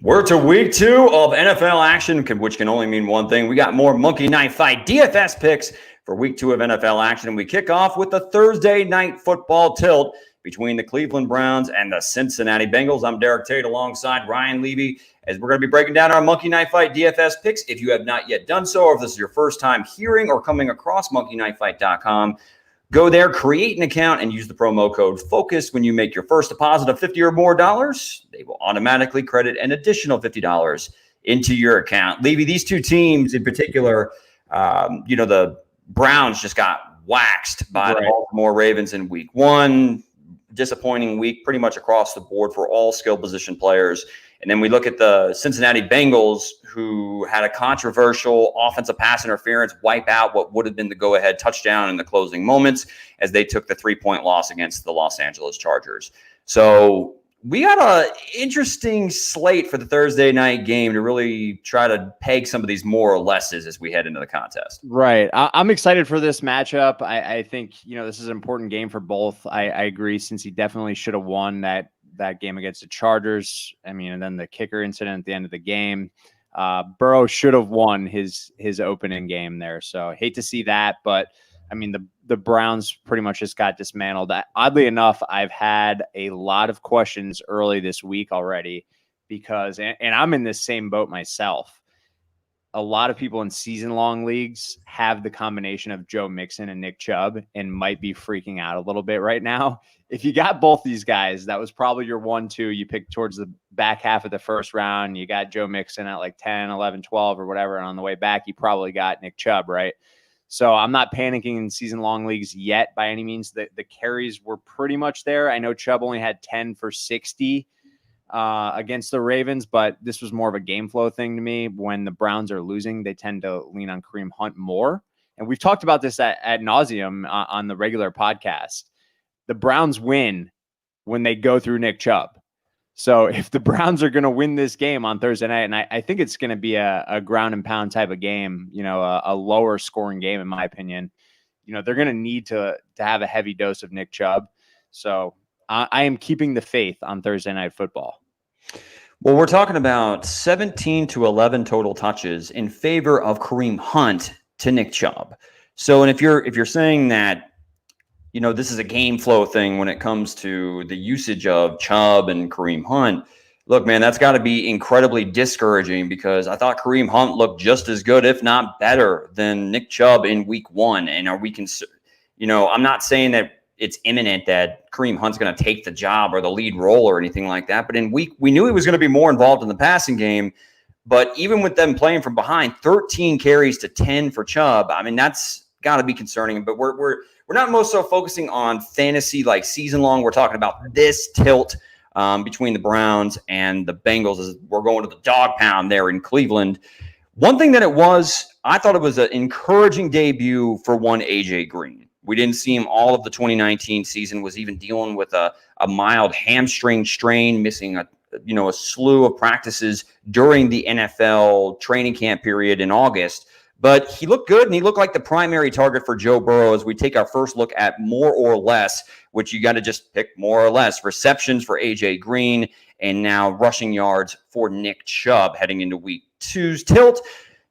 We're to week 2 of NFL action, which can only mean one thing. We got more Monkey Night Fight DFS picks for week 2 of NFL action. And we kick off with the Thursday night football tilt between the Cleveland Browns and the Cincinnati Bengals. I'm Derek Tate alongside Ryan Levy, as we're going to be breaking down our Monkey Night Fight DFS picks. If you have not yet done so, or if this is your first time hearing or coming across monkeynightfight.com, go there, create an account, and use the promo code FOCUS. When you make your first deposit of $50 or more, they will automatically credit an additional $50 into your account. Levy, these two teams in particular, the Browns just got waxed by the Baltimore Ravens in week 1. Disappointing week pretty much across the board for all skill position players. And then we look at the Cincinnati Bengals, who had a controversial offensive pass interference wipe out what would have been the go-ahead touchdown in the closing moments as they took the 3-point loss against the Los Angeles Chargers. So we got an interesting slate for the Thursday night game to really try to peg some of these more or lesses as we head into the contest. Right. I'm excited for this matchup. I think, this is an important game for both. I agree, since he definitely should have won that game against the Chargers. And then the kicker incident at the end of the game. Burrow should have won his opening game there. So I hate to see that, but the Browns pretty much just got dismantled. Oddly enough, I've had a lot of questions early this week already because, and I'm in this same boat myself. A lot of people in season-long leagues have the combination of Joe Mixon and Nick Chubb and might be freaking out a little bit right now. If you got both these guys, that was probably your 1-2 you picked towards the back half of the first round. You got Joe Mixon at like 10, 11, 12 or whatever. And on the way back, you probably got Nick Chubb, right? So I'm not panicking in season-long leagues yet by any means. The carries were pretty much there. I know Chubb only had 10 for 60 against the Ravens, but this was more of a game flow thing to me. When the Browns are losing, they tend to lean on Kareem Hunt more. And we've talked about this at nauseum on the regular podcast. The Browns win when they go through Nick Chubb. So if the Browns are going to win this game on Thursday night, and I think it's going to be a ground and pound type of game, a lower scoring game, in my opinion, they're going to need to have a heavy dose of Nick Chubb. So I am keeping the faith on Thursday Night Football. Well, we're talking about 17 to 11 total touches in favor of Kareem Hunt to Nick Chubb. So, and if you're saying that, this is a game flow thing when it comes to the usage of Chubb and Kareem Hunt, look, man, that's got to be incredibly discouraging because I thought Kareem Hunt looked just as good, if not better, than Nick Chubb in week 1. And are we I'm not saying that it's imminent that Kareem Hunt's going to take the job or the lead role or anything like that. But we knew he was going to be more involved in the passing game. But even with them playing from behind, 13 carries to 10 for Chubb, that's got to be concerning. But we're not most so focusing on fantasy like season long. We're talking about this tilt between the Browns and the Bengals as we're going to the dog pound there in Cleveland. One thing that I thought it was an encouraging debut for one AJ Green. We didn't see him all of the 2019 season, was even dealing with a mild hamstring strain, missing a slew of practices during the NFL training camp period in August. But he looked good, and he looked like the primary target for Joe Burrow as we take our first look at more or less, which you got to just pick more or less. Receptions for AJ Green, and now rushing yards for Nick Chubb heading into week 2's tilt.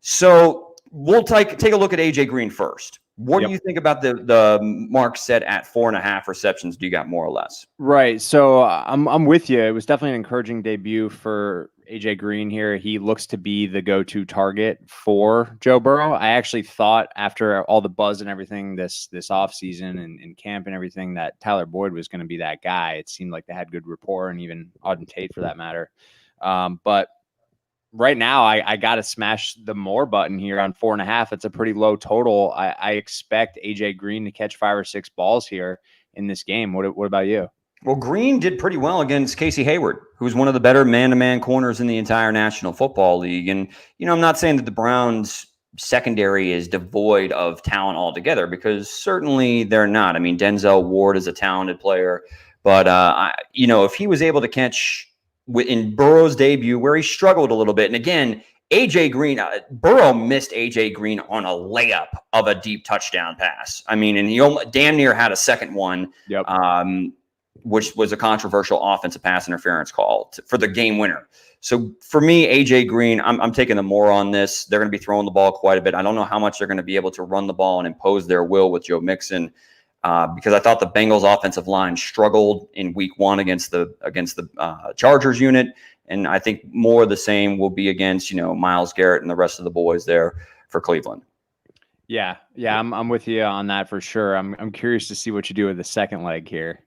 So we'll take a look at AJ Green first. What do you think about the mark set at 4.5 receptions? Do you got more or less? Right. So I'm with you. It was definitely an encouraging debut for AJ Green here. He looks to be the go-to target for Joe Burrow. I actually thought after all the buzz and everything this offseason and camp and everything that Tyler Boyd was going to be that guy. It seemed like they had good rapport, and even Auden Tate for that matter. But right now, I got to smash the more button here on 4.5. It's a pretty low total. I expect AJ Green to catch 5 or 6 balls here in this game. What about you? Well, Green did pretty well against Casey Hayward, who's one of the better man-to-man corners in the entire National Football League. And, I'm not saying that the Browns secondary is devoid of talent altogether, because certainly they're not. Denzel Ward is a talented player, but, if he was able to catch in Burrow's debut where he struggled a little bit. And again, AJ Green, Burrow missed AJ Green on a layup of a deep touchdown pass. And he damn near had a second one. Yep. which was a controversial offensive pass interference call for the game winner. So for me, AJ Green, I'm taking the more on this. They're going to be throwing the ball quite a bit. I don't know how much they're going to be able to run the ball and impose their will with Joe Mixon, because I thought the Bengals offensive line struggled in week 1 against the Chargers unit. And I think more of the same will be against, Myles Garrett and the rest of the boys there for Cleveland. Yeah, I'm with you on that for sure. I'm curious to see what you do with the second leg here.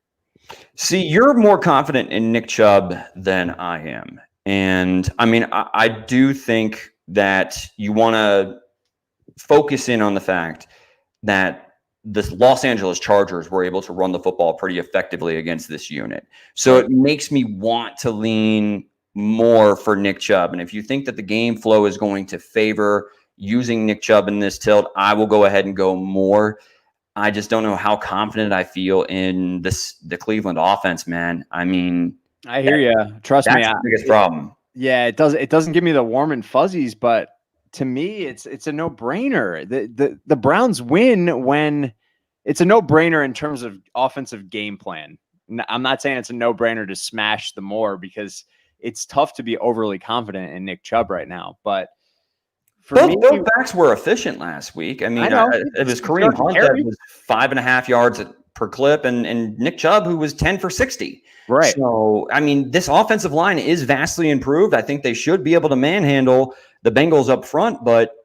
See, you're more confident in Nick Chubb than I am. And I mean, I do think that you want to focus in on the fact that the Los Angeles Chargers were able to run the football pretty effectively against this unit. So it makes me want to lean more for Nick Chubb. And if you think that the game flow is going to favor using Nick Chubb in this tilt, I will go ahead and go more. I just don't know how confident I feel in the Cleveland offense, man. I mean, I hear you. Trust me. That's the biggest problem. Yeah, it doesn't give me the warm and fuzzies, but to me, it's a no-brainer. The Browns win when it's a no-brainer in terms of offensive game plan. I'm not saying it's a no-brainer to smash the more, because it's tough to be overly confident in Nick Chubb right now. But both backs were efficient last week. I mean, it was Kareem Hunt that was 5.5 yards per clip, and Nick Chubb, who was 10 for 60. Right. So, I mean, this offensive line is vastly improved. I think they should be able to manhandle the Bengals up front, but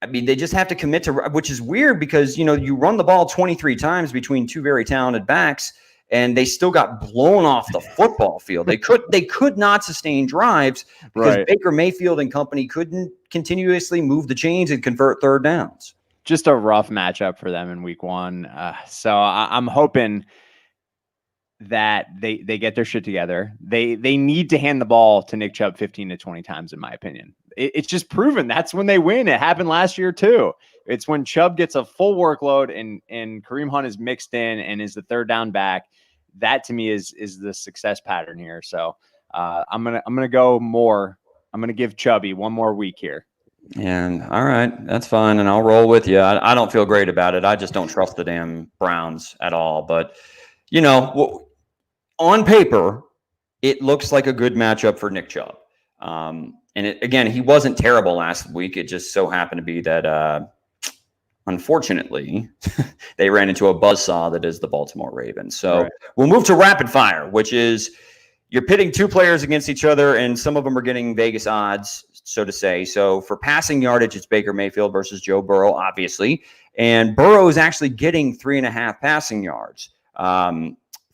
I mean, they just have to commit to, which is weird because, you run the ball 23 times between two very talented backs, and they still got blown off the football field. They could not sustain drives because Baker Mayfield and company couldn't continuously move the chains and convert third downs. Just a rough matchup for them in week 1. So I'm hoping that they get their shit together. They need to hand the ball to Nick Chubb 15 to 20 times, in my opinion. It's just proven that's when they win. It happened last year too. It's when Chubb gets a full workload and Kareem Hunt is mixed in and is the third down back. That to me is the success pattern here. So I'm gonna go more. I'm gonna give Chubby one more week here. And all right, that's fine, and I'll roll with you. I don't feel great about it. I just don't trust the damn Browns at all. But on paper, it looks like a good matchup for Nick Chubb. And again, he wasn't terrible last week. It just so happened to be that, unfortunately, they ran into a buzzsaw that is the Baltimore Ravens. So We'll move to rapid fire, which is you're pitting two players against each other, and some of them are getting Vegas odds, so to say. So for passing yardage, it's Baker Mayfield versus Joe Burrow, obviously. And Burrow is actually getting 3.5 passing yards.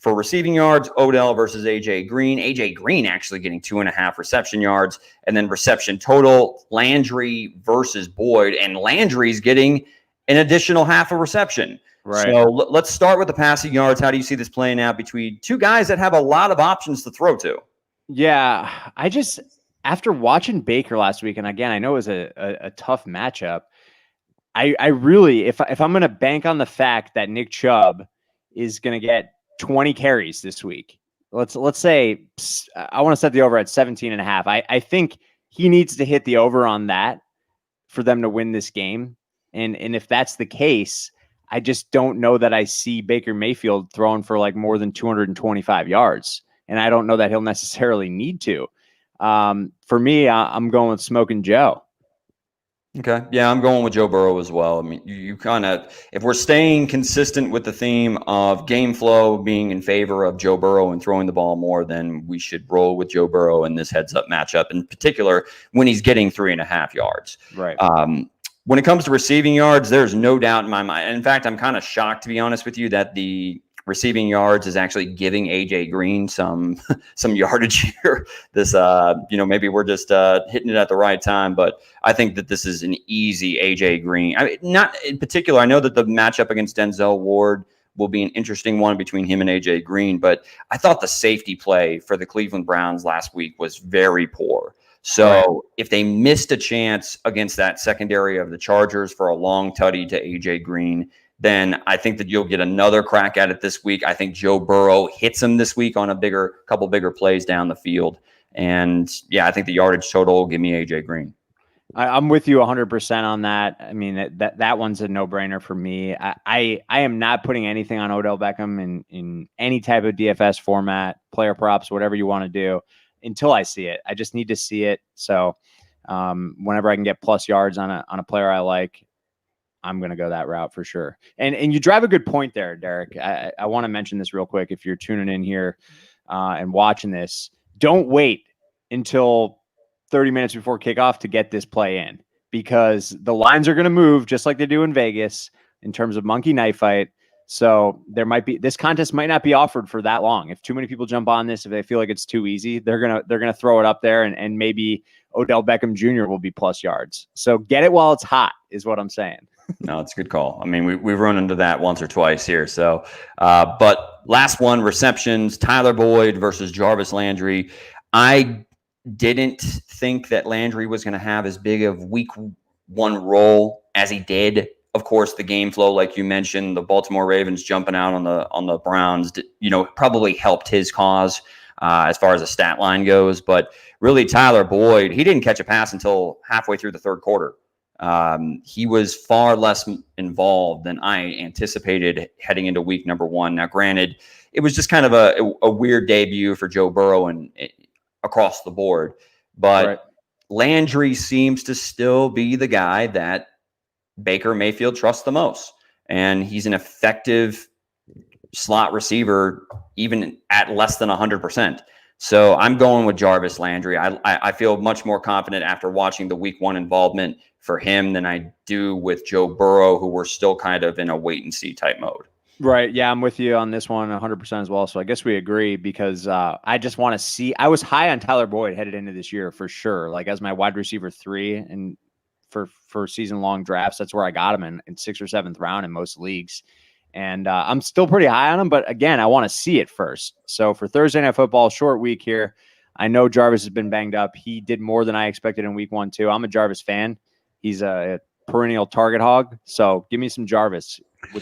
For receiving yards, Odell versus AJ Green. AJ Green actually getting 2.5 reception yards. And then reception total, Landry versus Boyd. And Landry's getting an additional half a reception. Right. So let's start with the passing yards. How do you see this playing out between two guys that have a lot of options to throw to? Yeah, after watching Baker last week, and again, I know it was a tough matchup, I really, if I'm going to bank on the fact that Nick Chubb is going to get 20 carries this week, let's say I want to set the over at 17.5. I think he needs to hit the over on that for them to win this game. And if that's the case, I just don't know that I see Baker Mayfield throwing for like more than 225 yards. And I don't know that he'll necessarily need to. For me, I'm going with Smoking Joe. Okay. Yeah, I'm going with Joe Burrow as well. I mean, you kind of, if we're staying consistent with the theme of game flow being in favor of Joe Burrow and throwing the ball more, then we should roll with Joe Burrow in this heads-up matchup, in particular when he's getting 3.5 yards. Right. When it comes to receiving yards, there's no doubt in my mind. In fact, I'm kind of shocked, to be honest with you, that the receiving yards is actually giving AJ Green some yardage here. This, maybe we're just hitting it at the right time, but I think that this is an easy AJ Green. I mean, not in particular. I know that the matchup against Denzel Ward will be an interesting one between him and AJ Green, but I thought the safety play for the Cleveland Browns last week was very poor. So if they missed a chance against that secondary of the Chargers for a long tutty to AJ Green, then I think that you'll get another crack at it this week. I think Joe Burrow hits him this week on a couple bigger plays down the field. And yeah, I think the yardage total will give me AJ Green. I'm with you 100% on that. I mean, that one's a no-brainer for me. I am not putting anything on Odell Beckham in any type of DFS format, player props, whatever you want to do, until I see it. I just need to see it. So whenever I can get plus yards on a player I like, I'm going to go that route for sure. And you drive a good point there, Derek. I want to mention this real quick. If you're tuning in here and watching this, don't wait until 30 minutes before kickoff to get this play in, because the lines are going to move just like they do in Vegas in terms of monkey knife fight. So this contest might not be offered for that long. If too many people jump on this, if they feel like it's too easy, they're going to throw it up there and maybe Odell Beckham Jr. will be plus yards. So get it while it's hot is what I'm saying. No, it's a good call. I mean, we've run into that once or twice here. So, but last one, receptions, Tyler Boyd versus Jarvis Landry. I didn't think that Landry was going to have as big of week one role as he did. Of course, the game flow, like you mentioned, the Baltimore Ravens jumping out on the Browns, probably helped his cause as far as the stat line goes. But really, Tyler Boyd, he didn't catch a pass until halfway through the third quarter. He was far less involved than I anticipated heading into week number one. Now, granted, it was just kind of a weird debut for Joe Burrow and across the board, but right. Landry seems to still be the guy that Baker Mayfield trusts the most, and he's an effective slot receiver even at less than 100%. So I'm going with Jarvis Landry. I feel much more confident after watching the week one involvement for him than I do with Joe Burrow, who we're still kind of in a wait and see type mode. Right. Yeah, I'm with you on this one 100% as well. So I guess we agree, because I just want to see. I was high on Tyler Boyd headed into this year for sure, like as my wide receiver 3, and for season long drafts, that's where I got him in 6th or 7th round in most leagues. And I'm still pretty high on him, but again, I want to see it first. So for Thursday Night Football, short week here. I know Jarvis has been banged up. He did more than I expected in week 1 too. I'm a Jarvis fan. He's a perennial target hog. So give me some Jarvis.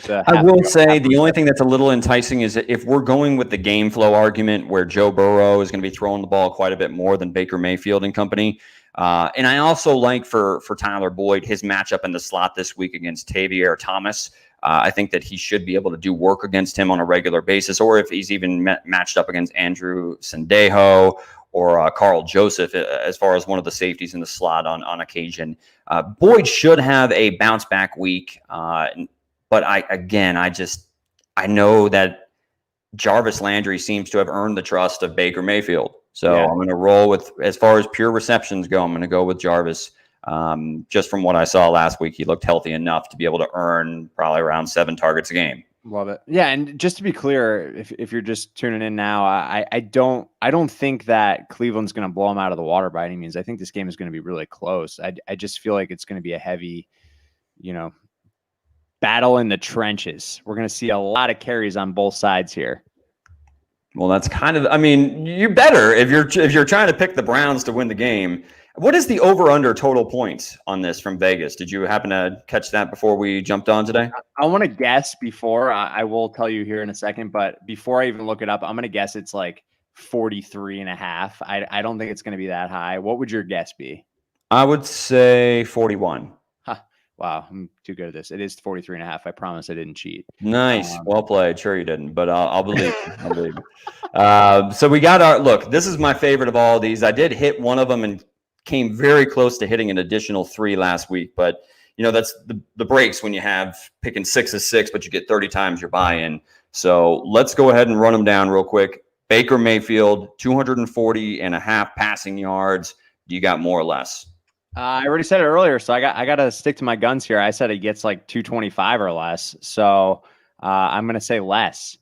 I will say the only thing that's a little enticing is if we're going with the game flow argument where Joe Burrow is going to be throwing the ball quite a bit more than Baker Mayfield and company. And I also like for Tyler Boyd, his matchup in the slot this week against Tavier Thomas. I think that he should be able to do work against him on a regular basis, or if he's even matched up against Andrew Sendejo or Carl Joseph as far as one of the safeties in the slot on occasion. Boyd should have a bounce back week. But I know that Jarvis Landry seems to have earned the trust of Baker Mayfield. So yeah. I'm going to roll with, as far as pure receptions go, I'm going to go with Jarvis. Just from what I saw last week, he looked healthy enough to be able to earn probably around 7 targets a game. Love it. Yeah, and just to be clear, if you're just tuning in now, I don't think that Cleveland's going to blow them out of the water by any means. I think this game is going to be really close. I just feel like it's going to be a heavy, battle in the trenches. We're going to see a lot of carries on both sides here. Well, that's kind of, I mean, you better if you're trying to pick the Browns to win the game. What is the over/under total points on this from Vegas? Did you happen to catch that before we jumped on today? I want to guess before. I will tell you here in a second, but before I even look it up, I'm going to guess it's like 43.5. I don't think it's going to be that high. What would your guess be? I would say 41. Wow, I'm too good at this. It is 43.5. I promise I didn't cheat. Nice. Well played. Sure you didn't, but I'll believe you. I'll believe you. So we got look, this is my favorite of all of these. I did hit one of them and came very close to hitting an additional 3 last week, but that's the breaks when you have picking 6 is 6, but you get 30 times your buy-in. So let's go ahead and run them down real quick. Baker Mayfield, 240.5 passing yards. Do you got more or less? I already said it earlier, so I got to stick to my guns here. I said he gets like 225 or less, so I'm going to say less.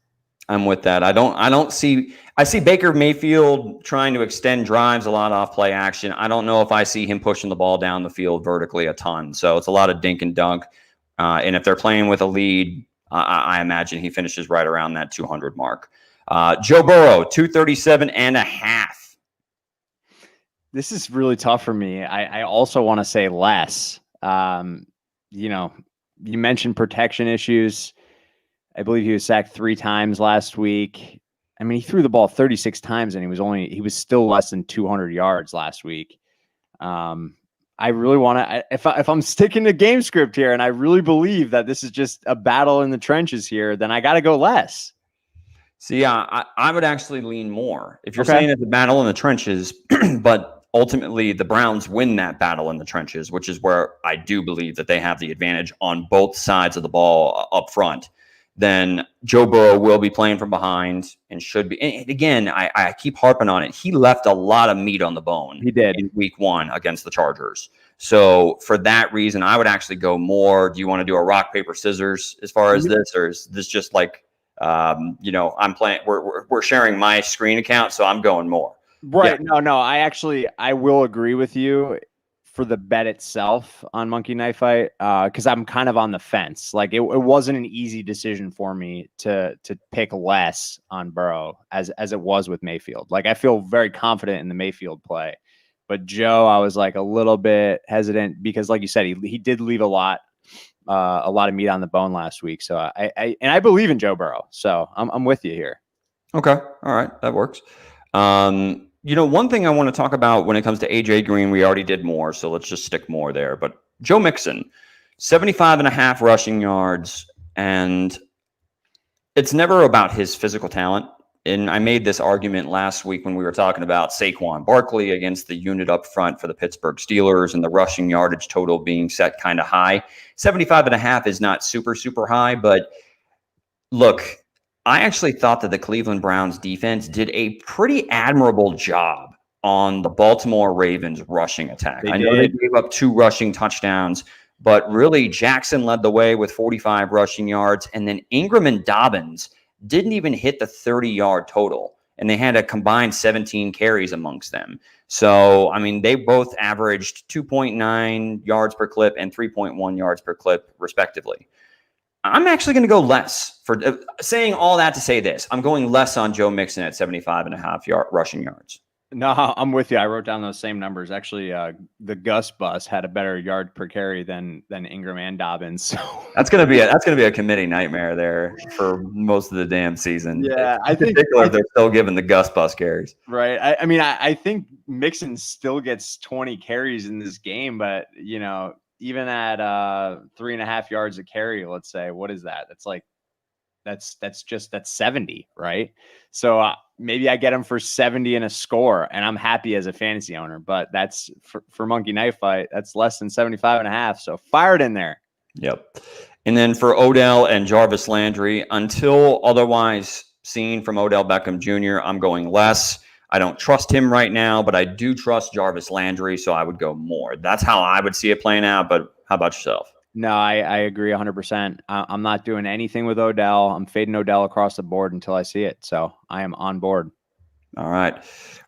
I'm with that. I see Baker Mayfield trying to extend drives a lot off play action. I don't know if I see him pushing the ball down the field vertically a ton. So it's a lot of dink and dunk. And if they're playing with a lead, I imagine he finishes right around that 200 mark. Joe Burrow, 237.5. This is really tough for me. I also want to say less. You mentioned protection issues. I believe he was sacked 3 times last week. I mean, he threw the ball 36 times and he was still less than 200 yards last week. I'm I really want to, if I'm sticking to game script here and I really believe that this is just a battle in the trenches here, then I got to go less. So yeah, I would actually lean more. If you're Okay. saying it's a battle in the trenches, but ultimately the Browns win that battle in the trenches, which is where I do believe that they have the advantage on both sides of the ball up front, then Joe Burrow will be playing from behind and should be. And again, I keep harping on it. He left a lot of meat on the bone. He did in week 1 against the Chargers. So for that reason, I would actually go more. Do you want to do a rock, paper, scissors as far as this, or is this just like, I'm playing, we're sharing my screen account, so I'm going more. Right. Yeah. No, I will agree with you for the bet itself on Monkey Knife Fight. Cause I'm kind of on the fence. Like it wasn't an easy decision for me to pick less on Burrow as it was with Mayfield. Like I feel very confident in the Mayfield play, but Joe, I was like a little bit hesitant because like you said, he did leave a lot of meat on the bone last week. So I believe in Joe Burrow. So I'm with you here. Okay. All right. That works. One thing I want to talk about when it comes to AJ Green, we already did more, so let's just stick more there. But Joe Mixon, 75.5 rushing yards, and it's never about his physical talent. And I made this argument last week when we were talking about Saquon Barkley against the unit up front for the Pittsburgh Steelers and the rushing yardage total being set kind of high. 75.5 is not super, super high, but look, I actually thought that the Cleveland Browns defense did a pretty admirable job on the Baltimore Ravens rushing attack. I know they gave up 2 rushing touchdowns, but really Jackson led the way with 45 rushing yards. And then Ingram and Dobbins didn't even hit the 30-yard total. And they had a combined 17 carries amongst them. So, I mean, they both averaged 2.9 yards per clip and 3.1 yards per clip, respectively. I'm actually going to go less for saying all that to say this. I'm going less on Joe Mixon at 75.5 rushing yards. No, I'm with you. I wrote down those same numbers. Actually, the Gus bus had a better yard per carry than Ingram and Dobbins. So that's gonna be a committee nightmare there for most of the damn season. Yeah, I think they're still giving the Gus bus carries. Right. I think Mixon still gets 20 carries in this game, but even at 3.5 yards a carry, let's say, what is that? That's 70, right? So maybe I get him for 70 and a score, and I'm happy as a fantasy owner. But that's for Monkey Knife Fight. That's less than 75.5. So fire it in there. Yep. And then for Odell and Jarvis Landry, until otherwise seen from Odell Beckham Jr., I'm going less. I don't trust him right now, but I do trust Jarvis Landry, so I would go more. That's how I would see it playing out. But how about yourself? No, I agree 100%. I'm not doing anything with Odell. I'm fading Odell across the board until I see it. So I am on board. All right.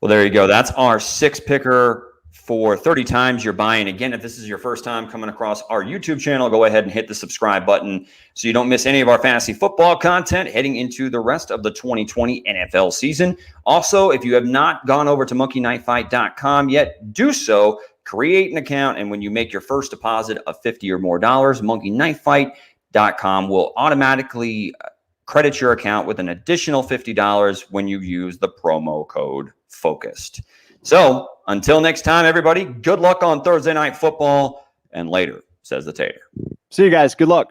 Well, there you go. That's our 6-picker for 30 times you're buying. Again, if this is your first time coming across our YouTube channel, go ahead and hit the subscribe button so you don't miss any of our fantasy football content heading into the rest of the 2020 NFL season. Also, if you have not gone over to monkeyknifefight.com yet, do so. Create an account, and when you make your first deposit of $50 or more, monkeyknifefight.com will automatically credit your account with an additional $50 when you use the promo code FOCUSED. So until next time, everybody, good luck on Thursday Night Football, and later, says the Tater. See you guys. Good luck.